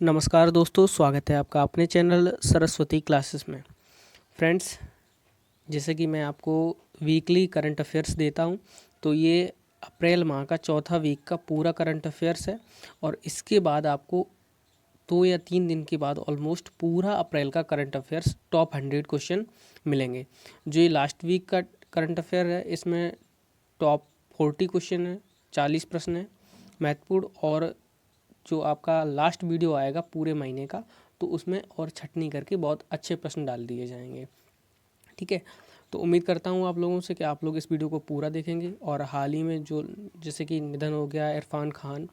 नमस्कार दोस्तों, स्वागत है आपका अपने चैनल सरस्वती क्लासेस में। फ्रेंड्स, जैसे कि मैं आपको वीकली करंट अफेयर्स देता हूं, तो ये अप्रैल माह का चौथा वीक का पूरा करंट अफेयर्स है और इसके बाद आपको 2 या 3 दिन के बाद ऑलमोस्ट पूरा अप्रैल का करंट अफेयर्स टॉप 100 क्वेश्चन मिलेंगे। जो ये लास्ट वीक का करंट अफेयर है, इसमें टॉप 40 क्वेश्चन है, 40 प्रश्न है महत्वपूर्ण, और जो आपका लास्ट वीडियो आएगा पूरे महीने का, तो उसमें और छटनी करके बहुत अच्छे प्रश्न डाल दिए जाएंगे। ठीक है, तो उम्मीद करता हूँ आप लोगों से कि आप लोग इस वीडियो को पूरा देखेंगे। और हाल ही में जो जैसे कि निधन हो गया इरफान खान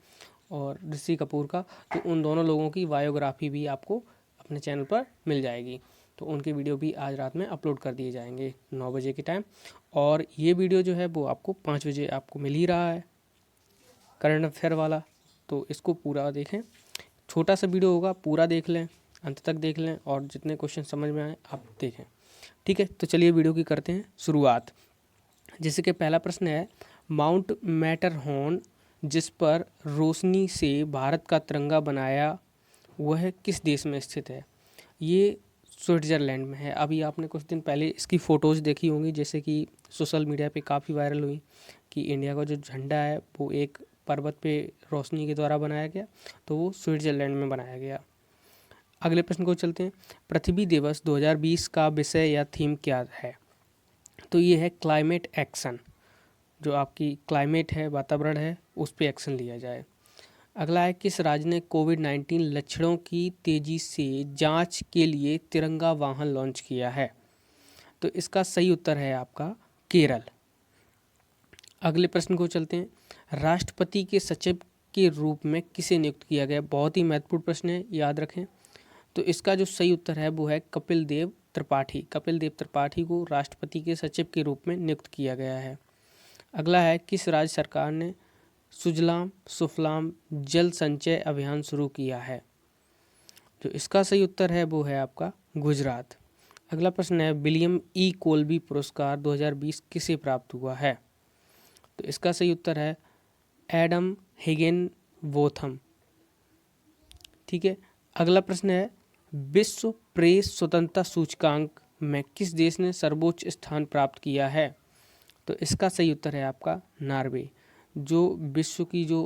और ऋषि कपूर का, तो उन दोनों लोगों की बायोग्राफी भी आपको अपने चैनल पर मिल जाएगी। तो उनके वीडियो भी आज रात में अपलोड कर दिए जाएंगे 9 बजे के टाइम। और ये वीडियो जो है वो आपको 5 बजे आपको मिल ही रहा है, करंट अफेयर वाला। तो इसको पूरा देखें, छोटा सा वीडियो होगा, पूरा देख लें, अंत तक देख लें और जितने क्वेश्चन समझ में आए आप देखें। ठीक है, तो चलिए वीडियो की करते हैं शुरुआत। जैसे कि पहला प्रश्न है, माउंट मैटरहॉर्न जिस पर रोशनी से भारत का तिरंगा बनाया, वह किस देश में स्थित है? ये स्विट्ज़रलैंड में है। अभी आपने कुछ दिन पहले इसकी फ़ोटोज़ देखी होंगी, जैसे कि सोशल मीडिया पे काफ़ी वायरल हुई कि इंडिया का जो झंडा है वो एक पर्वत पे रोशनी के द्वारा बनाया गया, तो वो स्विट्ज़रलैंड में बनाया गया। अगले प्रश्न को चलते हैं। पृथ्वी दिवस 2020 का विषय या थीम क्या है? तो ये है क्लाइमेट एक्शन। जो आपकी क्लाइमेट है, वातावरण है, उस पर एक्शन लिया जाए। अगला है, किस राज्य ने कोविड-19 लक्षणों की तेजी से जांच के लिए तिरंगा वाहन लॉन्च किया है? तो इसका सही उत्तर है आपका केरल। अगले प्रश्न को चलते हैं। राष्ट्रपति के सचिव के रूप में किसे नियुक्त किया गया? बहुत ही महत्वपूर्ण प्रश्न है, याद रखें। तो इसका जो सही उत्तर है वो है कपिल देव त्रिपाठी। कपिल देव त्रिपाठी को राष्ट्रपति के सचिव के रूप में नियुक्त किया गया है। अगला है, किस राज्य सरकार ने सुजलाम सुफलाम जल संचय अभियान शुरू किया है? जो इसका सही उत्तर है वो है आपका गुजरात। अगला प्रश्न है, विलियम ई कोल्बी पुरस्कार 2020 किसे प्राप्त हुआ है? तो इसका सही उत्तर है एडम हिगेनवॉथम। ठीक है, अगला प्रश्न है, विश्व प्रेस स्वतंत्रता सूचकांक में किस देश ने सर्वोच्च स्थान प्राप्त किया है? तो इसका सही उत्तर है आपका नॉर्वे। जो विश्व की जो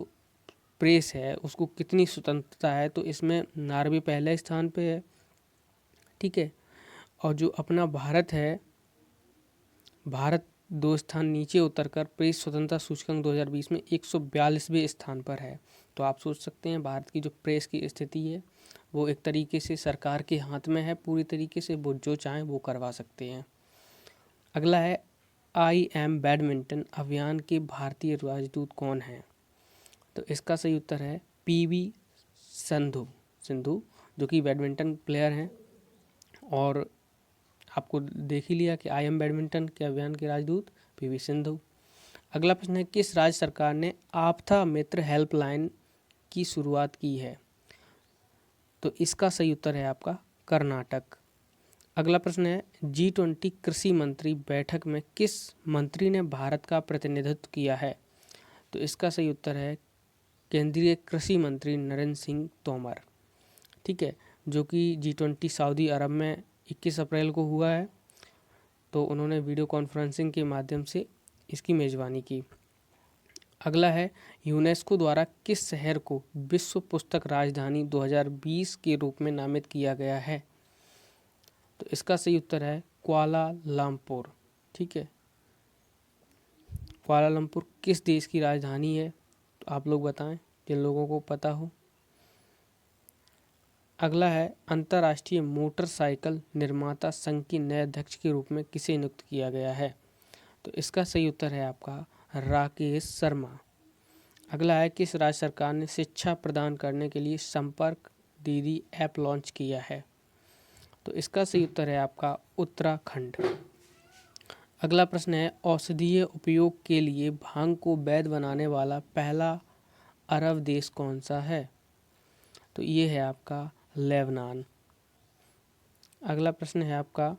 प्रेस है उसको कितनी स्वतंत्रता है, तो इसमें नॉर्वे पहले स्थान पे है। ठीक है, और जो अपना भारत है, भारत 2 स्थान नीचे उतरकर प्रेस स्वतंत्रता सूचकांक 2020 में 142वें स्थान पर है। तो आप सोच सकते हैं भारत की जो प्रेस की स्थिति है वो एक तरीके से सरकार के हाथ में है, पूरी तरीके से वो जो चाहें वो करवा सकते हैं। अगला है, IM बैडमिंटन अभियान के भारतीय राजदूत कौन हैं? तो इसका सही उत्तर है PV सिंधु, जो कि बैडमिंटन प्लेयर हैं। और आपको देख ही लिया कि IM बैडमिंटन के अभियान के राजदूत PV सिंधु। अगला प्रश्न है, किस राज्य सरकार ने आपदा मित्र हेल्पलाइन की शुरुआत की है? तो इसका सही उत्तर है आपका कर्नाटक। अगला प्रश्न है, G20 कृषि मंत्री बैठक में किस मंत्री ने भारत का प्रतिनिधित्व किया है? तो इसका सही उत्तर है केंद्रीय कृषि मंत्री नरेंद्र सिंह तोमर। ठीक है, जो कि G20 सऊदी अरब में 21 अप्रैल को हुआ है, तो उन्होंने वीडियो कॉन्फ्रेंसिंग के माध्यम से इसकी मेज़बानी की। अगला है, यूनेस्को द्वारा किस शहर को विश्व पुस्तक राजधानी 2020 के रूप में नामित किया गया है? तो इसका सही उत्तर है कुआलालंपुर। ठीक है, कुआलालंपुर किस देश की राजधानी है? तो आप लोग बताएं जिन लोगों को पता हो। अगला है, अंतर्राष्ट्रीय मोटरसाइकिल निर्माता संघ के नए अध्यक्ष के रूप में किसे नियुक्त किया गया है? तो इसका सही उत्तर है आपका राकेश शर्मा। अगला है, किस राज्य सरकार ने शिक्षा प्रदान करने के लिए संपर्क दीदी ऐप लॉन्च किया है? तो इसका सही उत्तर है आपका उत्तराखंड। अगला प्रश्न है, औषधीय उपयोग के लिए भांग को वैध बनाने वाला पहला अरब देश कौन सा है? तो ये है आपका लेबनान। अगला प्रश्न है आपका,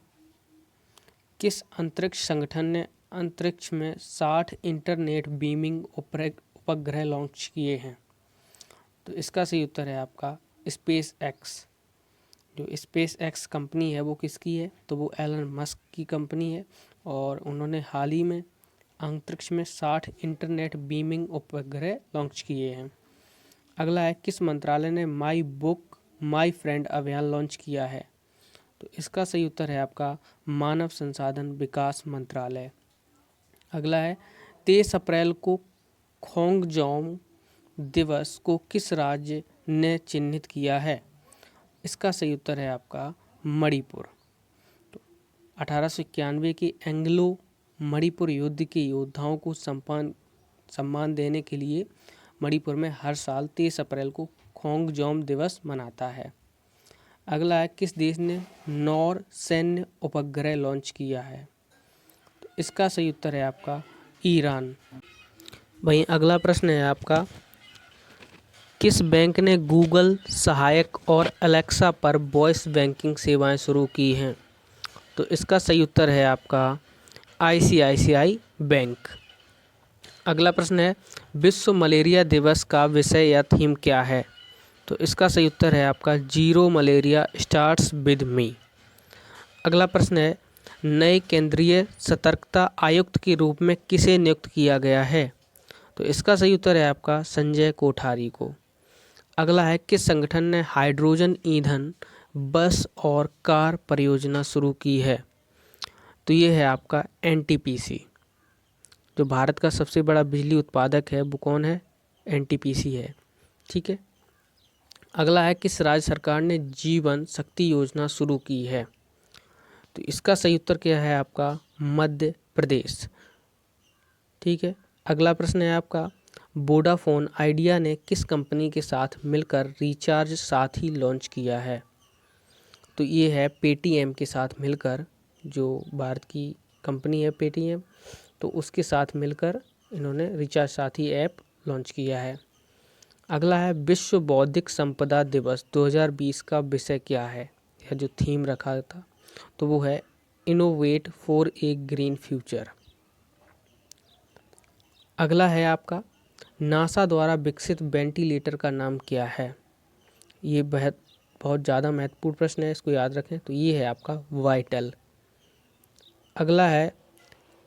किस अंतरिक्ष संगठन ने अंतरिक्ष में 60 इंटरनेट बीमिंग उपग्रह लॉन्च किए हैं? तो इसका सही उत्तर है आपका स्पेस एक्स। जो स्पेस एक्स कंपनी है वो किसकी है, तो वो एलन मस्क की कंपनी है और उन्होंने हाल ही में अंतरिक्ष में 60 इंटरनेट बीमिंग उपग्रह लॉन्च किए हैं। अगला है, किस मंत्रालय ने माई बुक माई फ्रेंड अभियान लॉन्च किया है, तो इसका सही उत्तर है आपका मानव संसाधन विकास मंत्रालय। अगला है, 23 अप्रैल को खोंगजोम दिवस को किस राज्य ने चिन्हित किया है, इसका सही उत्तर है आपका मणिपुर। तो 1891 के एंग्लो मणिपुर युद्ध के योद्धाओं को सम्मान देने के लिए मणिपुर में हर साल 23 अप्रैल को खोंगजोम दिवस मनाता है। अगला है, किस देश ने नौर सैन्य उपग्रह लॉन्च किया है, तो इसका सही उत्तर है आपका ईरान। वहीं अगला प्रश्न है आपका, किस बैंक ने गूगल सहायक और अलेक्सा पर वॉइस बैंकिंग सेवाएं शुरू की हैं, तो इसका सही उत्तर है आपका आईसीआईसीआई बैंक। अगला प्रश्न है, विश्व मलेरिया दिवस का विषय या थीम क्या है, तो इसका सही उत्तर है आपका zero malaria starts with me. अगला प्रश्न है, नए केंद्रीय सतर्कता आयुक्त के रूप में किसे नियुक्त किया गया है, तो इसका सही उत्तर है आपका संजय कोठारी को। अगला है, किस संगठन ने हाइड्रोजन ईंधन बस और कार परियोजना शुरू की है, तो ये है आपका एनटीपीसी। जो भारत का सबसे बड़ा बिजली उत्पादक है वो कौन है, एनटीपीसी है। ठीक है। अगला है, किस राज्य सरकार ने जीवन शक्ति योजना शुरू की है, तो इसका सही उत्तर क्या है आपका मध्य प्रदेश। ठीक है। अगला प्रश्न है आपका, वोडाफोन आइडिया ने किस कंपनी के साथ मिलकर रिचार्ज साथी लॉन्च किया है, तो ये है पेटीएम के साथ मिलकर, जो भारत की कंपनी है पेटीएम, तो उसके साथ मिलकर इन्होंने रिचार्ज साथी ऐप लॉन्च किया है। अगला है, विश्व बौद्धिक संपदा दिवस 2020 का विषय क्या है, यह जो थीम रखा था तो वो है innovate for a green future. अगला है आपका, नासा द्वारा विकसित वेंटिलेटर का नाम क्या है, ये बहुत ज़्यादा महत्वपूर्ण प्रश्न है, इसको याद रखें। तो ये है आपका वाइटल। अगला है,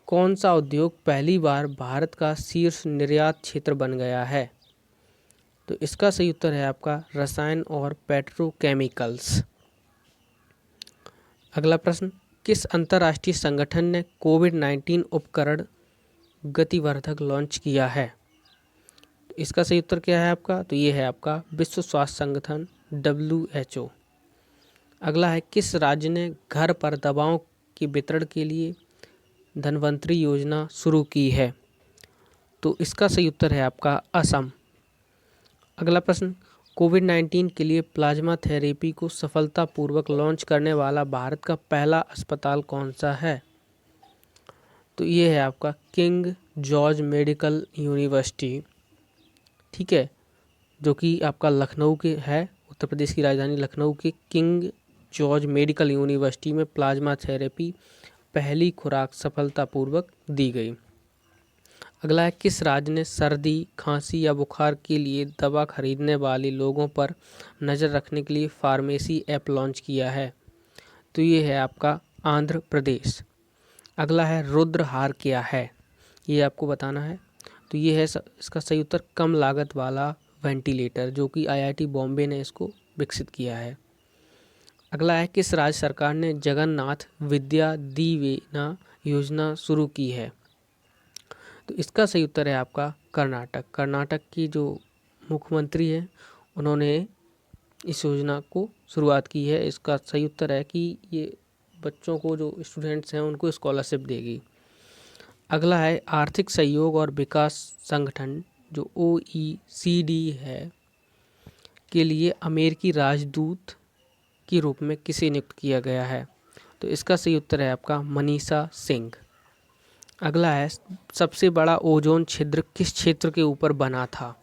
कौन सा उद्योग पहली बार भारत का शीर्ष निर्यात क्षेत्र बन गया है, तो इसका सही उत्तर है आपका रसायन और पेट्रोकेमिकल्स। अगला प्रश्न, किस अंतर्राष्ट्रीय संगठन ने कोविड-19 उपकरण गतिवर्धक लॉन्च किया है, तो इसका सही उत्तर क्या है आपका, तो ये है आपका विश्व स्वास्थ्य संगठन WHO। अगला है, किस राज्य ने घर पर दवाओं के वितरण के लिए धन्वंतरी योजना शुरू की है, तो इसका सही उत्तर है आपका असम। अगला प्रश्न, कोविड-19 के लिए प्लाज्मा थेरेपी को सफलतापूर्वक लॉन्च करने वाला भारत का पहला अस्पताल कौन सा है, तो ये है आपका किंग जॉर्ज मेडिकल यूनिवर्सिटी। ठीक है, जो कि आपका लखनऊ के है, उत्तर प्रदेश की राजधानी लखनऊ के किंग जॉर्ज मेडिकल यूनिवर्सिटी में प्लाज्मा थेरेपी पहली खुराक सफलतापूर्वक दी गई। अगला है, किस राज्य ने सर्दी खांसी या बुखार के लिए दवा खरीदने वाले लोगों पर नज़र रखने के लिए फार्मेसी ऐप लॉन्च किया है, तो ये है आपका आंध्र प्रदेश। अगला है, रुद्रहार क्या है, ये आपको बताना है, तो ये है इसका सही उत्तर कम लागत वाला वेंटिलेटर, जो कि IIT बॉम्बे ने इसको विकसित किया है। अगला है, किस राज्य सरकार ने जगन्नाथ विद्या दीवेना योजना शुरू की है, तो इसका सही उत्तर है आपका कर्नाटक। कर्नाटक की जो मुख्यमंत्री है उन्होंने इस योजना को शुरुआत की है। इसका सही उत्तर है कि ये बच्चों को, जो स्टूडेंट्स हैं उनको स्कॉलरशिप देगी। अगला है, आर्थिक सहयोग और विकास संगठन जो OECD है के लिए अमेरिकी राजदूत के रूप में किसे नियुक्त किया गया है, तो इसका सही उत्तर है आपका मनीषा सिंह। अगला है, सबसे बड़ा ओजोन छिद्र किस क्षेत्र के ऊपर बना था,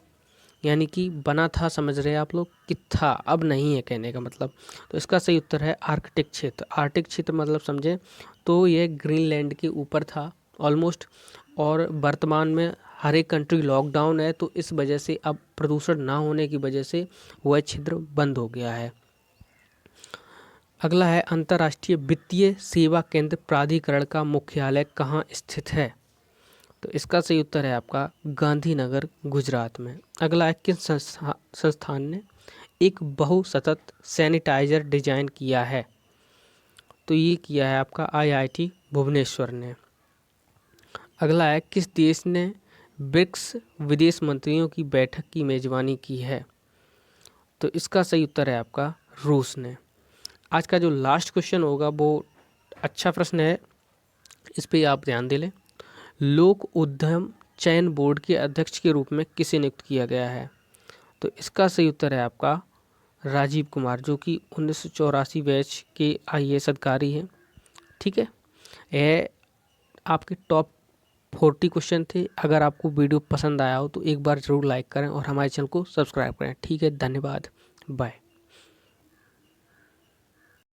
यानी कि बना था समझ रहे हैं आप लोग, कि था, अब नहीं है कहने का मतलब, तो इसका सही उत्तर है आर्कटिक क्षेत्र। आर्कटिक क्षेत्र मतलब समझें तो यह ग्रीनलैंड के ऊपर था ऑलमोस्ट, और वर्तमान में हर एक कंट्री लॉकडाउन है, तो इस वजह से अब प्रदूषण ना होने की वजह से वह छिद्र बंद हो गया है। अगला है अंतर्राष्ट्रीय वित्तीय सेवा केंद्र प्राधिकरण का मुख्यालय कहाँ स्थित है? तो इसका सही उत्तर है आपका गांधीनगर, गुजरात में। अगला है किस संस्थान ने एक बहुसतत सैनिटाइजर डिजाइन किया है? तो ये किया है आपका IIT भुवनेश्वर ने। अगला है किस देश ने ब्रिक्स विदेश मंत्रियों की बैठक की मेजबानी की है? तो इसका सही उत्तर है आपका रूस ने। आज का जो लास्ट क्वेश्चन होगा वो अच्छा प्रश्न है, इस पे आप ध्यान दे लें। लोक उद्यम चयन बोर्ड के अध्यक्ष के रूप में किसे नियुक्त किया गया है? तो इसका सही उत्तर है आपका राजीव कुमार, जो कि 1984 बैच के IAS अधिकारी हैं। ठीक है, यह आपके टॉप 40 क्वेश्चन थे। अगर आपको वीडियो पसंद आया हो तो एक बार ज़रूर लाइक करें और हमारे चैनल को सब्सक्राइब करें। ठीक है, धन्यवाद, बाय।